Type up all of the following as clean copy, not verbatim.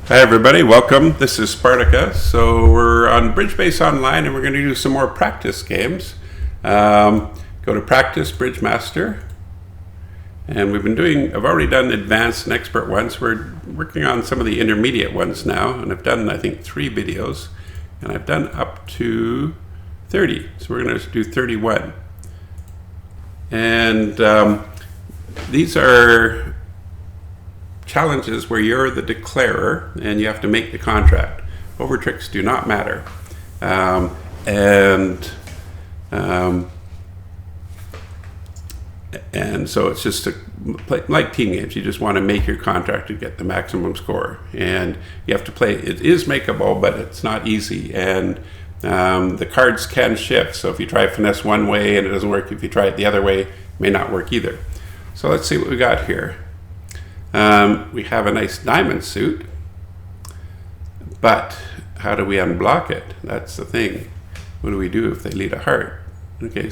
Hi everybody, welcome. This is Spartacus. So we're on Bridge Base Online and we're going to do some more practice games. Go to Practice Bridge Master. And I've already done advanced and expert ones. We're working on some of the intermediate ones now. And I've done, I think, 3 videos. And I've done up to 30. So we're going to do 31. And these are challenges where you're the declarer and you have to make the contract. Over tricks do not matter. And so it's just like team games. You just want to make your contract to get the maximum score. And you have to play. It is makeable, but it's not easy. And the cards can shift. So if you try finesse one way and it doesn't work, if you try it the other way, it may not work either. So let's see what we got here. We have a nice diamond suit, but how do we unblock it? That's the thing. What do we do if they lead a heart? Okay,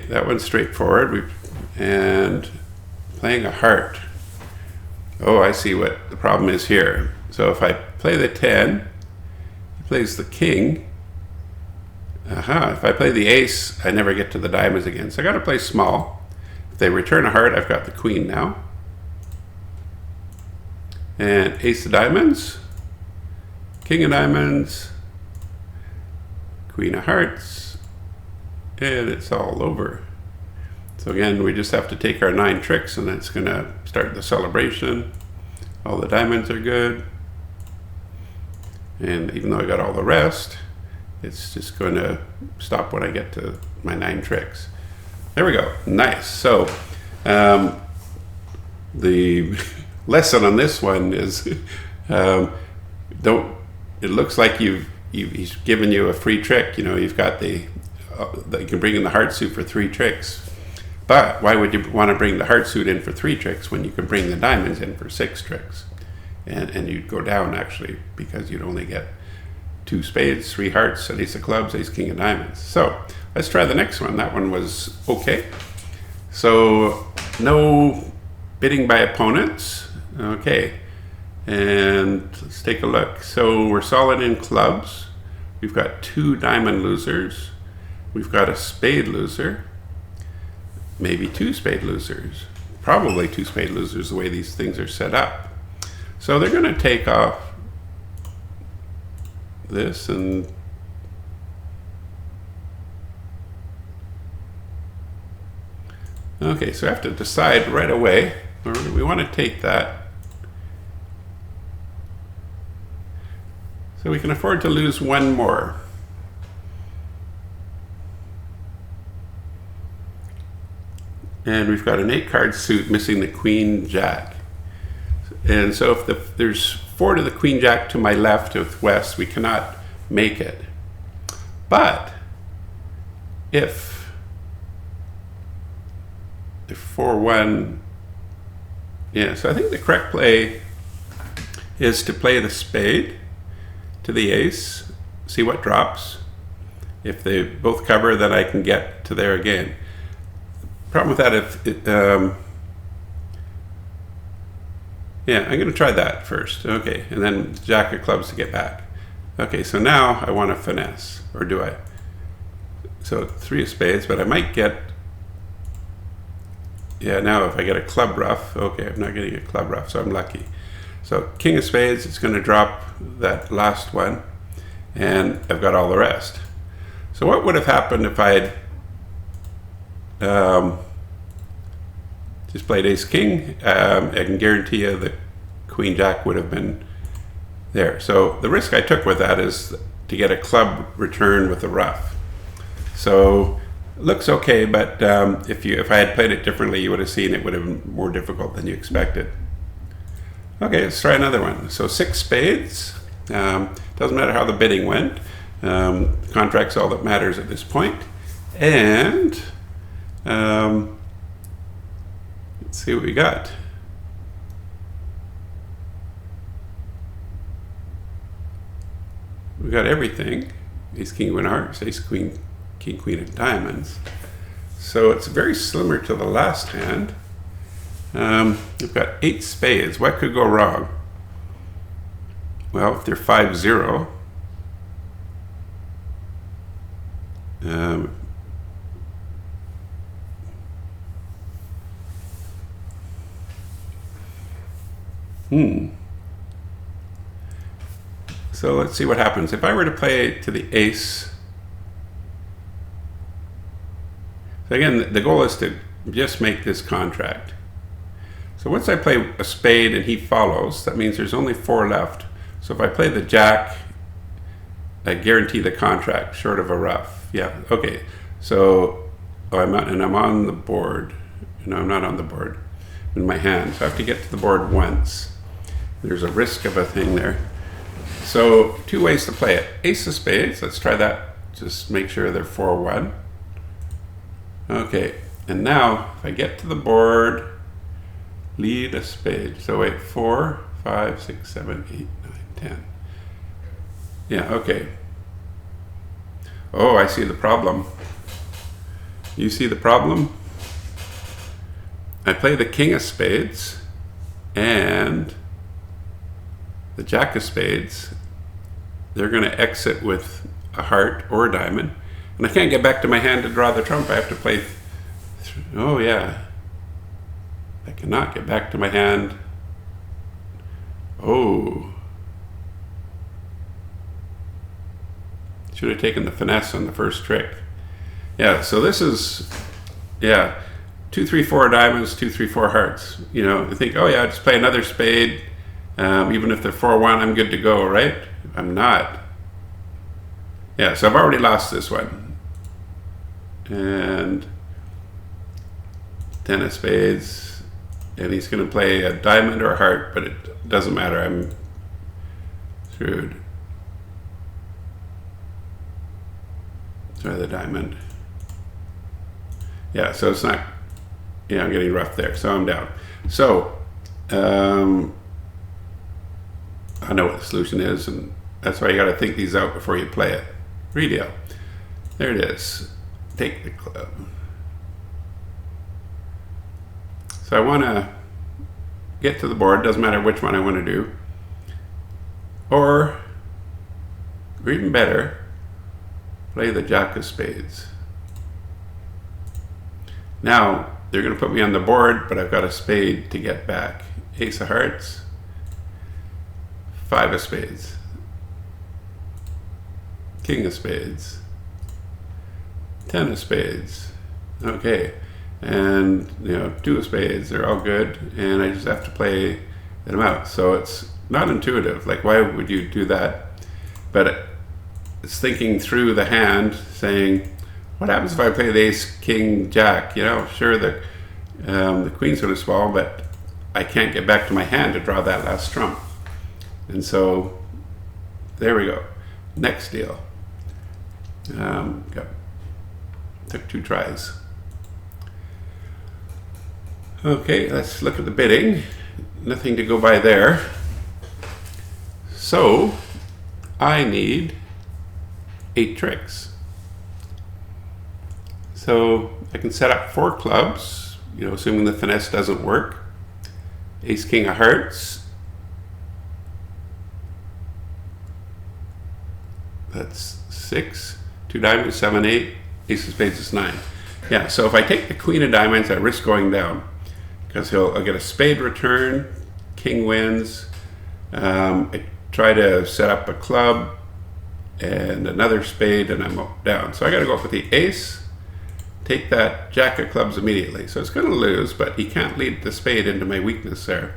that one's straightforward. And playing a heart. Oh, I see what the problem is here. So if I play the 10, he plays the king. If I play the ace, I never get to the diamonds again. So I got to play small. If they return a heart, I've got the queen now. And ace of diamonds, king of diamonds, queen of hearts, and it's all over. So again, we just have to take our 9 tricks and that's going to start the celebration. All the diamonds are good. And even though I got all the rest, it's just going to stop when I get to my 9 tricks. There we go. Nice. So the lesson on this one is it looks like he's given you a free trick. You know, you've got you can bring in the heart suit for 3 tricks. But why would you want to bring the heart suit in for 3 tricks when you can bring the diamonds in for 6 tricks? And you'd go down actually because you'd only get 2 spades, 3 hearts, an ace of clubs, ace king of diamonds. So let's try the next one. That one was okay. So no bidding by opponents. Okay. And let's take a look. So we're solid in clubs. We've got 2 diamond losers. We've got a spade loser. Maybe 2 spade losers. Probably 2 spade losers the way these things are set up. So they're going to take off this and okay, so I have to decide right away where we want to take that. So we can afford to lose 1 more. And we've got an 8-card suit missing the queen jack. And so if there's 4 to the queen jack to my left with west, we cannot make it. But if 4-1, yeah, so I think the correct play is to play the spade to the ace, see what drops. If they both cover, then I can get to there again. Problem with that, yeah, I'm going to try that first. Okay, and then jack of clubs to get back. Okay, so now I want to finesse, or do I? So 3 of spades, but I might get, yeah, now if I get a club ruff, okay, I'm not getting a club ruff, so I'm lucky. So king of spades, it's going to drop that last one, and I've got all the rest. So what would have happened if I had just played ace king? I can guarantee you the queen jack would have been there. So the risk I took with that is to get a club return with a ruff. So it looks okay, but if I had played it differently, you would have seen it would have been more difficult than you expected. Okay, let's try another one. So 6 spades. Doesn't matter how the bidding went. Contract's all that matters at this point. And let's see what we got. We got everything. Ace, king, queen of hearts, ace, queen, king, queen of diamonds. So it's very similar to the last hand. We've got 8 spades. What could go wrong? well, if they're 5-0, so let's see what happens. If I were to play to the ace, so again, the goal is to just make this contract. So once I play a spade and he follows, that means there's only 4 left. So if I play the jack, I guarantee the contract, short of a rough. Yeah, okay. So, I'm on the board. No, I'm not on the board. In my hand. So I have to get to the board once. There's a risk of a thing there. So 2 ways to play it. Ace of spades, let's try that. Just make sure they're 4-1. Okay, and now if I get to the board, lead a spade. So wait, 4, 5, 6, 7, 8, 9, 10. Yeah, okay. Oh, I see the problem. You see the problem? I play the king of spades and the jack of spades. They're going to exit with a heart or a diamond. And I can't get back to my hand to draw the trump. I have to play. Oh, yeah. I cannot get back to my hand. Oh. Should have taken the finesse on the first trick. Yeah, so this is, yeah, 2, 3, 4 diamonds, 2, 3, 4 hearts. You know, I think, oh yeah, just play another spade. Even if they're 4-1, I'm good to go, right? I'm not. Yeah, so I've already lost this one. And 10 of spades. And he's going to play a diamond or a heart, but it doesn't matter. I'm screwed. Try the diamond. Yeah, so it's not, yeah, I'm getting rough there, so I'm down. So, I know what the solution is, and that's why you got to think these out before you play it. Redeal. There it is. Take the club. So I want to get to the board, doesn't matter which one I want to do. Or even better, play the jack of spades. Now, they're going to put me on the board, but I've got a spade to get back. Ace of hearts, 5 of spades, king of spades, 10 of spades. Okay, and you know, 2 of spades, they're all good, and I just have to play them out. So it's not intuitive, like why would you do that? But it's thinking through the hand, saying, what happens if I play the ace, king, jack? You know, sure, the queen's going to swallow, but I can't get back to my hand to draw that last trump. And so, there we go. Next deal. Took 2 tries. Okay, let's look at the bidding. Nothing to go by there. So, I need 8 tricks. So I can set up 4 clubs, you know, assuming the finesse doesn't work. Ace, king of hearts. That's 6. 2 diamonds, 7, 8. Ace of spades is 9. Yeah, so if I take the queen of diamonds, I risk going down. Because I'll get a spade return, king wins. I try to set up a club and another spade, and I'm down. So I got to go up with the ace, take that jack of clubs immediately. So it's going to lose, but he can't lead the spade into my weakness there.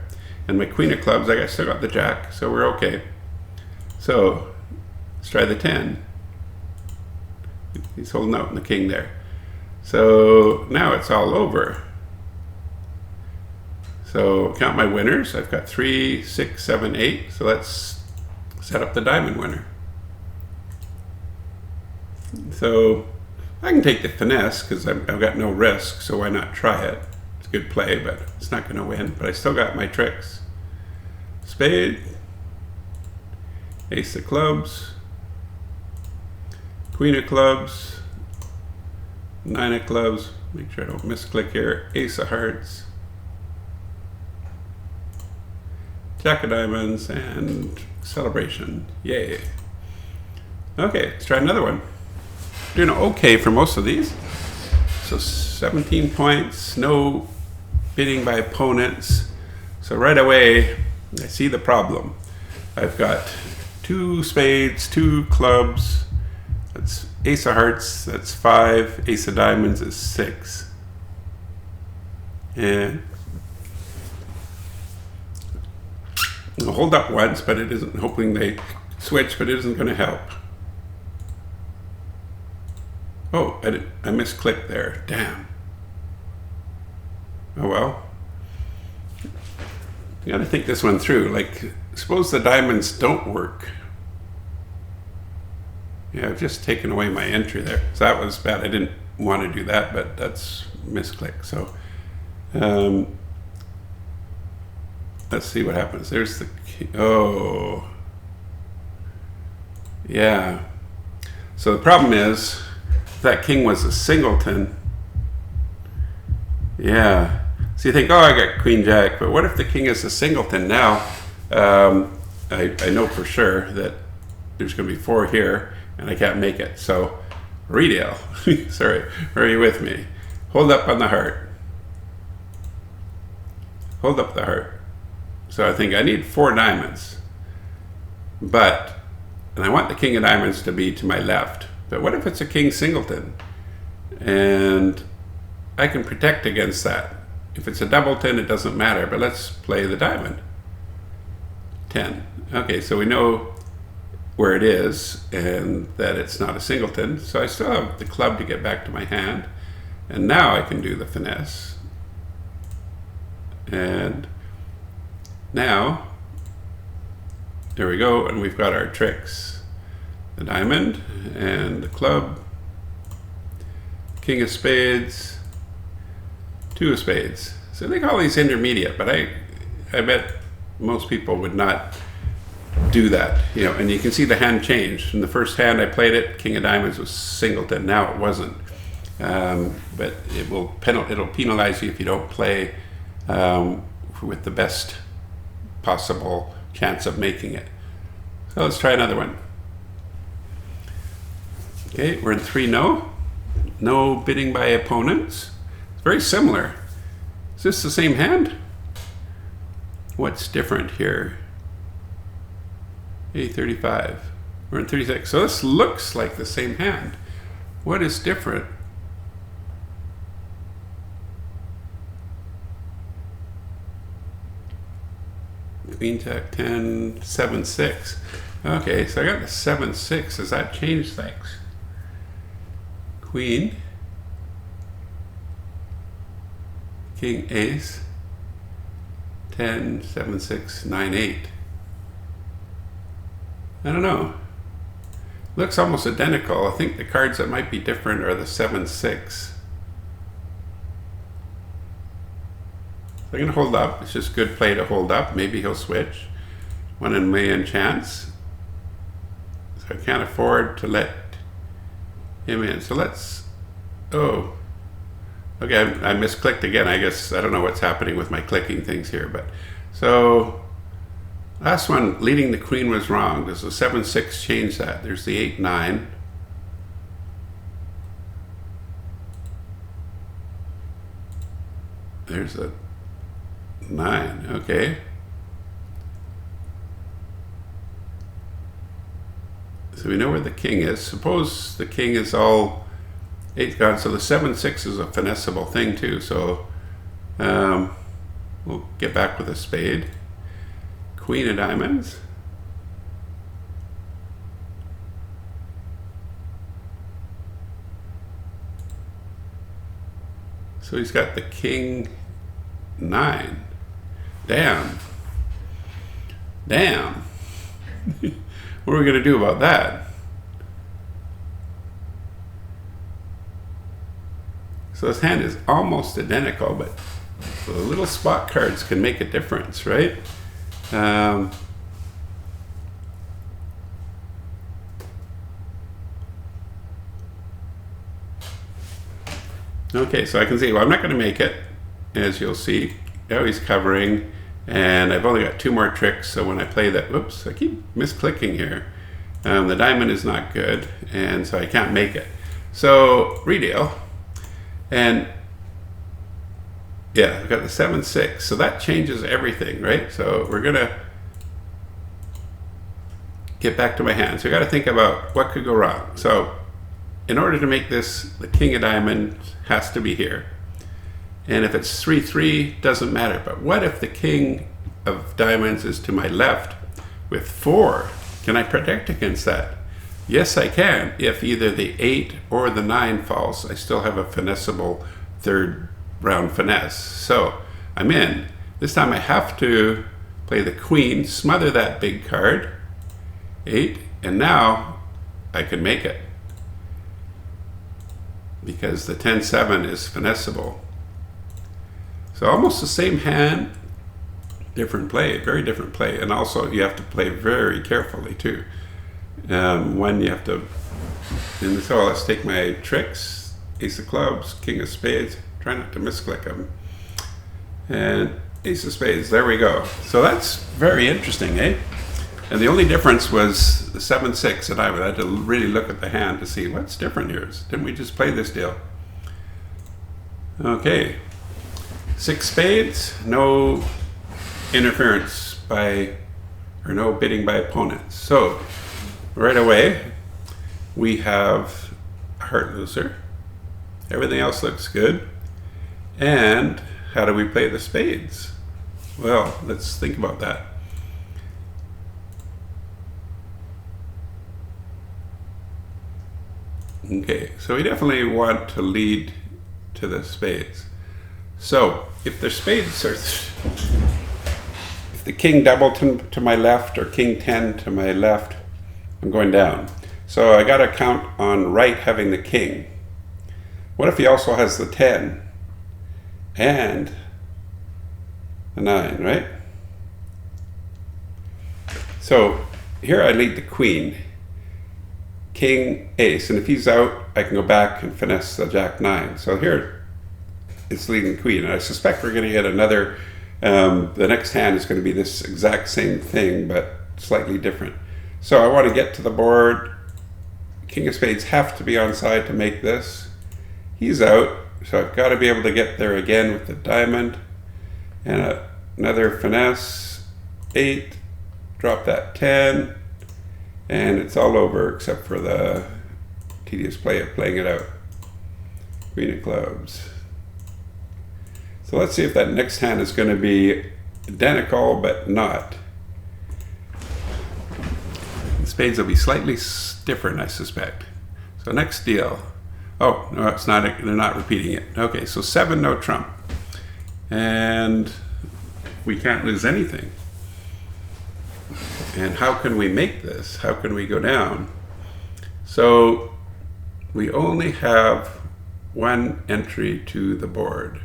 And my queen of clubs, I still got the jack, so we're okay. So let's try the 10. He's holding out in the king there. So now it's all over. So count my winners. I've got 3, 6, 7, 8. So let's set up the diamond winner. So I can take the finesse because I've got no risk, so why not try it? It's a good play, but it's not going to win. But I still got my tricks. Spade, ace of clubs, queen of clubs, 9 of clubs, make sure I don't misclick here, ace of hearts, Jack of diamonds, and celebration. Yay. Okay, let's try another one. Doing okay for most of these. So 17 points, no bidding by opponents. So right away, I see the problem. I've got 2 spades, 2 clubs. That's ace of hearts, that's 5. Ace of diamonds is 6. And I'll hold up once, but it isn't, hoping they switch, but it isn't going to help. Oh, I misclicked there. Damn. Oh well. You got to think this one through. Like, suppose the diamonds don't work. Yeah, I've just taken away my entry there. So that was bad. I didn't want to do that, but that's misclick. So let's see what happens. There's the key. Oh. Yeah. So the problem is, that king was a singleton. Yeah. So you think, oh, I got queen jack, but what if the king is a singleton? Now, I know for sure that there's going to be 4 here, and I can't make it. So, redeal. Sorry, are you with me? Hold up on the heart. Hold up the heart. So I think I need 4 diamonds. And I want the king of diamonds to be to my left. But what if it's a king singleton? And I can protect against that. If it's a doubleton, it doesn't matter, but let's play the diamond. 10. Okay, so we know where it is and that it's not a singleton. So I still have the club to get back to my hand. And now I can do the finesse. And now, there we go, and we've got our tricks. The diamond and the club, king of spades, 2 of spades. So they call these intermediate, but I bet most people would not do that. You know, and you can see the hand changed. In the first hand I played it, king of diamonds was singleton. Now it wasn't. But it'll penalize you if you don't play with the best possible chance of making it. So let's try another one. Okay, we're in 3 no. No bidding by opponents. It's very similar. Is this the same hand? What's different here? A35. We're in 36. So this looks like the same hand. What is different? Queen jack 10, 7, 6. Okay, so I got the 7, 6. Does that change things? Queen, king, ace, 10, 7, 6, 9, 8. I don't know. Looks almost identical. I think the cards that might be different are the 7, 6. I'm going to hold up. It's just good play to hold up. Maybe he'll switch. 1 in a million chance. So I can't afford to let him in. So let's, oh, okay, I misclicked again. I guess, I don't know what's happening with my clicking things here, but, so, last one, leading the queen was wrong. Does the 7, 6 change that? There's the 8, 9. There's a 9, okay. So we know where the king is. Suppose the king is all 8 gone. So the 7, 6 is a finessable thing too. So we'll get back with a spade. Queen of diamonds. So he's got the king 9. Damn. Damn. What are we going to do about that? So this hand is almost identical, but the little spot cards can make a difference, right? Okay, so I can see, well, I'm not going to make it, as you'll see. Now he's covering, And I've only got 2 more tricks, so when I play that, whoops, I keep misclicking here. The diamond is not good, and so I can't make it. So redeal, and yeah, I've got the 7-6, so that changes everything, right? So we're gonna get back to my hand. So I got to think about what could go wrong. So in order to make this, the king of diamonds has to be here. And if it's 3-3, doesn't matter. But what if the king of diamonds is to my left with 4? Can I protect against that? Yes, I can. If either the 8 or the 9 falls, I still have a finessable 3rd round finesse. So I'm in. This time I have to play the queen, smother that big card, 8, and now I can make it because the 10-7 is finessable. So almost the same hand, different play, very different play. And also you have to play very carefully too. When you have to, and so let's take my tricks, ace of clubs, king of spades, try not to misclick them. And ace of spades, there we go. So that's very interesting, eh? And the only difference was the 7-6, and I had to really look at the hand to see what's different here. Didn't we just play this deal? Okay. 6 spades, no interference by, or no bidding by opponents. So right away, we have a heart loser. Everything else looks good. And how do we play the spades? Well, let's think about that. Okay, so we definitely want to lead to the spades. So if the spades are, if the king double to my left or king 10 to my left, I'm going down. So I got to count on right having the king. What if he also has the 10 and the 9, right? So here I lead the queen. King, ace, and if he's out, I can go back and finesse the jack 9. So here, it's leading the queen, and I suspect we're going to get another, the next hand is going to be this exact same thing, but slightly different. So I want to get to the board. King of spades have to be on side to make this. He's out, so I've got to be able to get there again with the diamond, and another finesse, 8, drop that 10, and it's all over except for the tedious play of playing it out. Queen of clubs. So let's see if that next hand is going to be identical, but not. The spades will be slightly different, I suspect. So next deal. Oh, no, it's not. They're not repeating it. Okay, so 7, no trump. And we can't lose anything. And how can we make this? How can we go down? So we only have 1 entry to the board.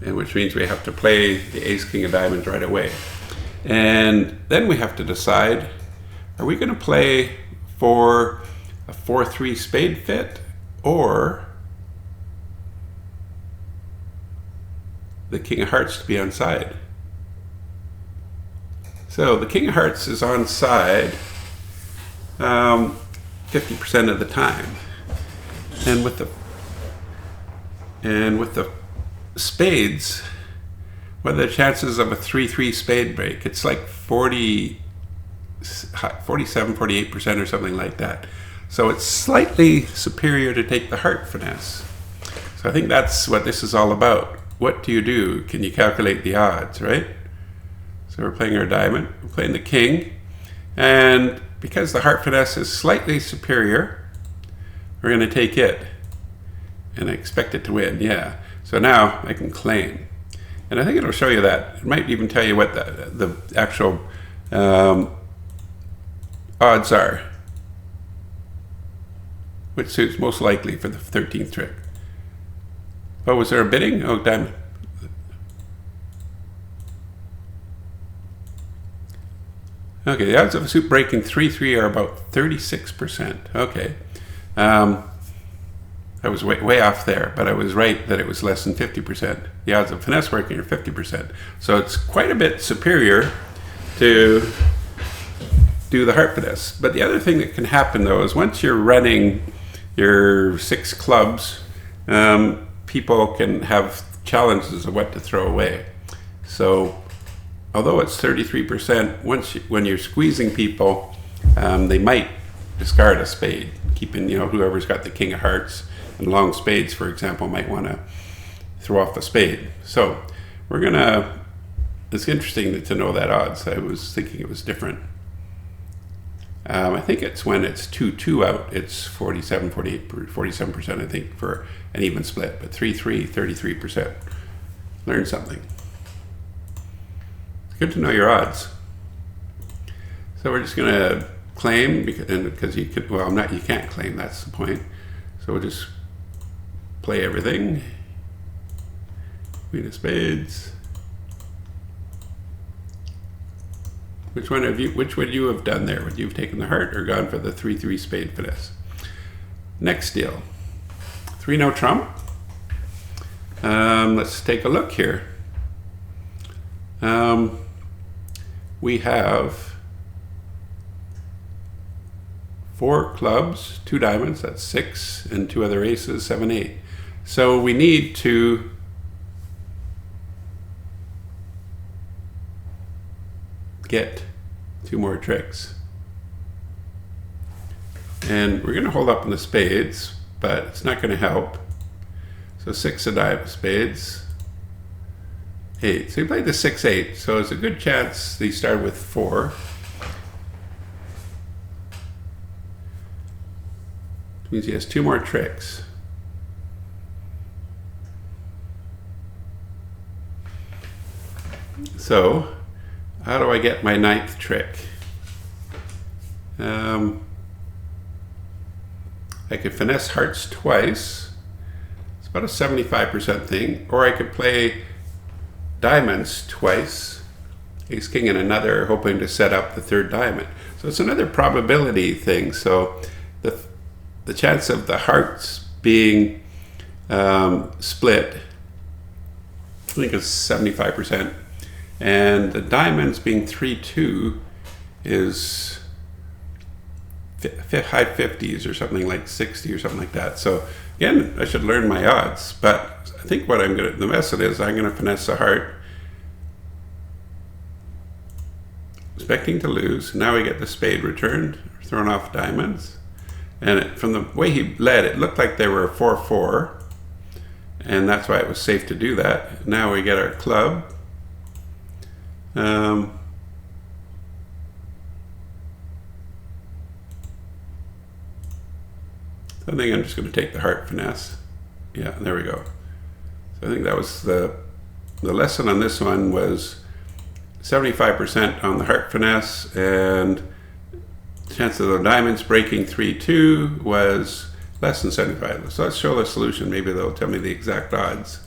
And which means we have to play the ace, king of diamonds right away. And then we have to decide, are we going to play for a 4-3 spade fit or the king of hearts to be on side? So the king of hearts is on side 50% of the time. And with the spades, what are the chances of a 3-3 spade break? It's like 47, 48% or something like that. So it's slightly superior to take the heart finesse. So I think that's what this is all about. What do you do? Can you calculate the odds, right? So we're playing our diamond, we're playing the king, and because the heart finesse is slightly superior, we're going to take it, and I expect it to win, yeah. So now I can claim. And I think it'll show you that. It might even tell you what the actual odds are, which suits most likely for the 13th trick. Oh, was there a bidding? Oh, diamond. Okay, the odds of a suit breaking 3-3 are about 36%. Okay. I was way off there, but I was right that it was less than 50%. The odds of finesse working are 50%. So it's quite a bit superior to do the heart finesse. But the other thing that can happen though is once you're running your 6 clubs, people can have challenges of what to throw away. So although it's 33%, when you're squeezing people, they might discard a spade, keeping, whoever's got the king of hearts and long spades, for example, might want to throw off a spade. So it's interesting to know that odds. I was thinking it was different. I think it's when it's 2-2 out, it's 47%, I think, for an even split, but 3-3, 33%. Learn something. It's good to know your odds. So we're just going to claim, because you can't claim, that's the point. So we'll just play everything. Queen of spades. Which would you have done there? Would you have taken the heart or gone for the 3-3 spade finesse? Next deal. 3-no trump. Let's take a look here. We have 4 clubs, 2 diamonds, that's 6, and 2 other aces, 7, 8. So we need to get 2 more tricks. And we're going to hold up in the spades, but it's not going to help. So 6 of spades, 8. So he played the 6-8, so it's a good chance that he started with 4. Which means he has 2 more tricks. So how do I get my 9th trick? I could finesse hearts twice. It's about a 75% thing. Or I could play diamonds twice, ace king and another, hoping to set up the 3rd diamond. So it's another probability thing. So the chance of the hearts being split, I think it's 75%. And the diamonds being 3-2 is high 50s or something like 60 or something like that. So again, I should learn my odds, but I think the method is I'm going to finesse a heart, expecting to lose. Now we get the spade returned, thrown off diamonds. And from the way he led, it looked like they were a 4-4, and that's why it was safe to do that. Now we get our club. I think I'm just going to take the heart finesse. Yeah, there we go. So I think that was the lesson on this one was 75% on the heart finesse, and the chance of the diamonds breaking 3-2 was less than 75. So let's show the solution. Maybe they'll tell me the exact odds.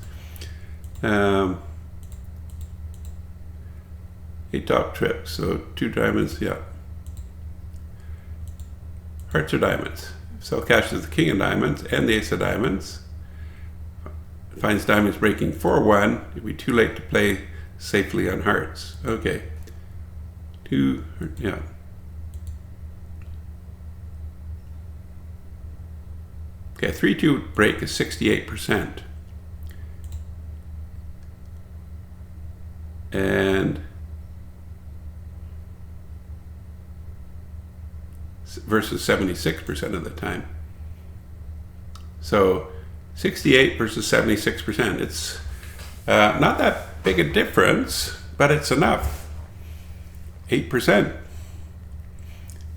8 top trips, so 2 diamonds, yeah. Hearts or diamonds. So cashes the king of diamonds and the ace of diamonds. Finds diamonds breaking 4-1. It'd be too late to play safely on hearts. Okay. 2, yeah. Okay, 3-2 break is 68%. And versus 76% of the time. So 68 versus 76%. It's not that big a difference, but it's enough. 8%.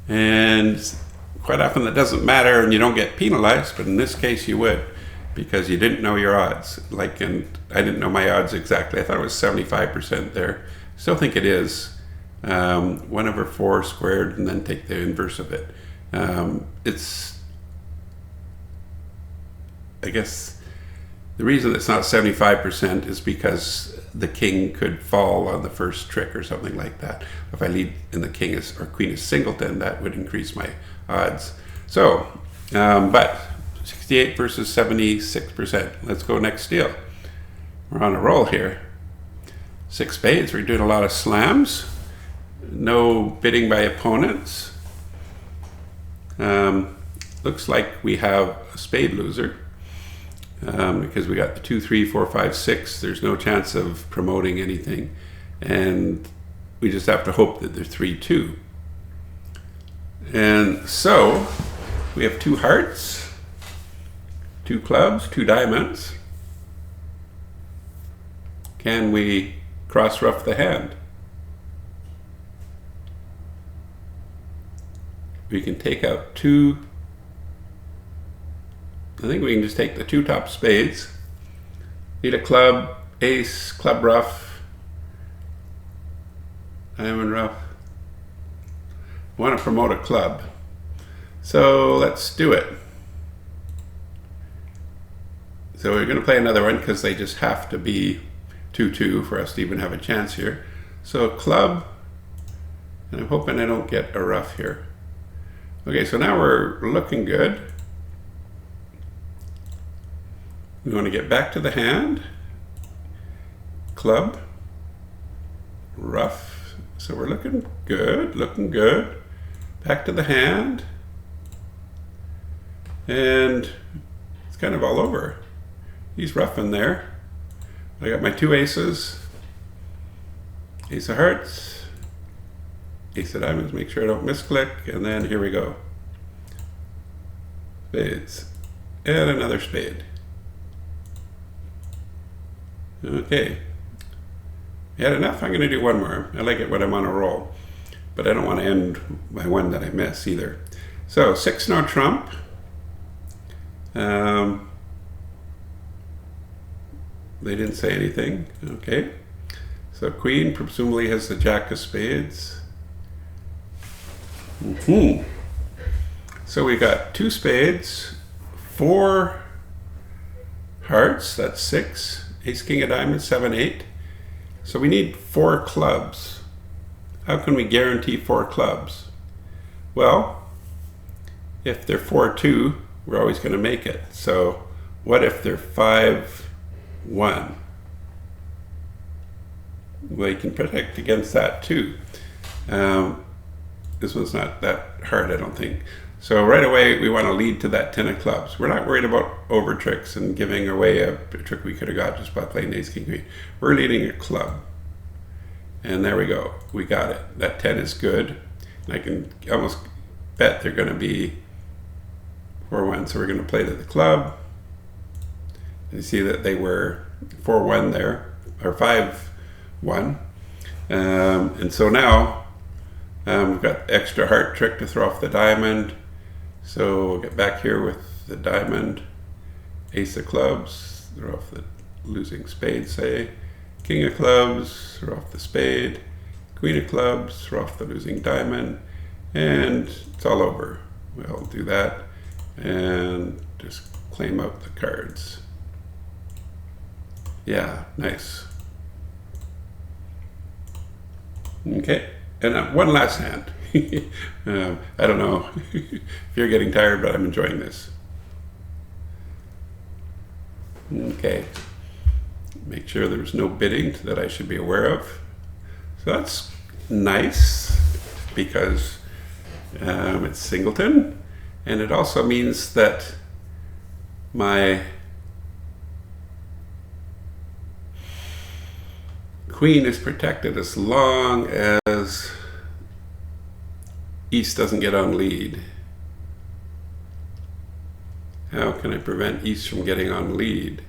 And quite often that doesn't matter and you don't get penalized, but in this case you would, because you didn't know your odds. And I didn't know my odds exactly. I thought it was 75% there. Still think it is. 1/4 squared and then take the inverse of it. I guess the reason it's not 75% is because the king could fall on the first trick or something like that. If I lead and the king or queen is singleton, that would increase my odds. So, but 68 versus 76%. Let's go next deal. We're on a roll here. 6 spades. We're doing a lot of slams. No bidding by opponents. Looks like we have a spade loser because we got the 2, 3, 4, 5, 6. There's no chance of promoting anything, and we just have to hope that they're 3, 2. And so we have 2 hearts, 2 clubs, 2 diamonds. Can we cross rough the hand? We can take out 2. I think we can just take the 2 top spades. Need a club, ace, club rough, diamond rough. I want to promote a club. So let's do it. So we're going to play another one because they just have to be 2-2 for us to even have a chance here. So club, and I'm hoping I don't get a rough here. Okay, so now we're looking good. We want to get back to the hand. Club, rough. So we're looking good, looking good. Back to the hand. And it's kind of all over. He's rough in there. I got my 2 aces. Ace of hearts. Ace of diamonds, make sure I don't misclick. And then here we go. Spades. And another spade. Okay. You had enough? I'm going to do one more. I like it when I'm on a roll. But I don't want to end by one that I miss either. So 6 no trump. They didn't say anything. Okay. So queen presumably has the jack of spades. So we got 2 spades, 4 hearts, that's 6. Ace, king of diamonds, 7, 8. So we need 4 clubs. How can we guarantee 4 clubs? Well, if they're 4-2, we're always going to make it. So what if they're 5-1? Well, you can protect against that too. This one's not that hard, I don't think. So right away, we want to lead to that 10 of clubs. We're not worried about over tricks and giving away a trick we could have got just by playing ace, king, queen. We're leading a club. And there we go. We got it. That 10 is good. And I can almost bet they're going to be 4-1. So we're going to play to the club. And you see that they were 4-1 there, or 5-1. And so now we've got extra heart trick to throw off the diamond. So we'll get back here with the diamond, ace of clubs, throw off the losing spade, say, king of clubs, throw off the spade, queen of clubs, throw off the losing diamond, and it's all over. We'll do that and just claim out the cards. Yeah, nice. Okay, and one last hand. I don't know if you're getting tired, but I'm enjoying this. Okay, make sure there's no bidding that I should be aware of. So that's nice because it's singleton, and it also means that my queen is protected as long as East doesn't get on lead. How can I prevent East from getting on lead?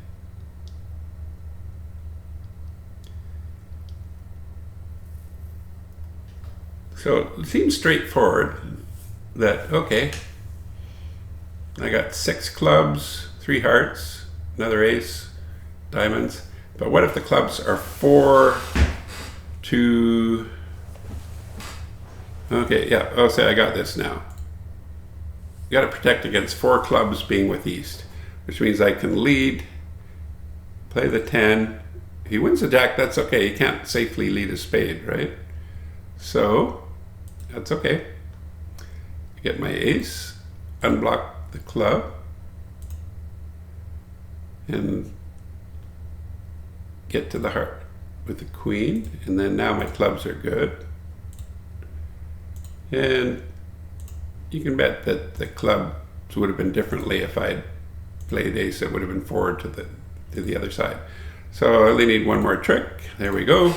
So it seems straightforward that, okay, I got 6 clubs, 3 hearts, another ace, diamonds. But what if the clubs are 4, 2, okay, yeah, oh, say I got this now. You got to protect against 4 clubs being with East, which means I can lead, play the 10. If he wins the jack, that's okay. He can't safely lead a spade, right? So, that's okay. Get my ace, unblock the club, and get to the heart with the queen. And then now my clubs are good. And you can bet that the clubs would have been differently if I'd played ace. It would have been forward to the other side. So I only need one more trick. There we go.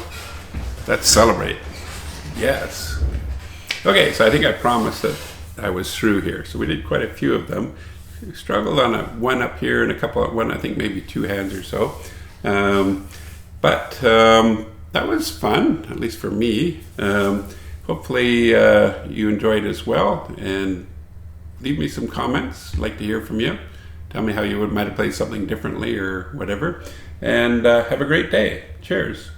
Let's celebrate. Yes. Okay, so I think I promised that I was through here. So we did quite a few of them. Struggled on one up here and a couple at one, I think maybe 2 hands or so. But that was fun, at least for me. Hopefully you enjoyed as well, and leave me some comments. I'd like to hear from you. Tell me how you might have played something differently or whatever. And have a great day. Cheers.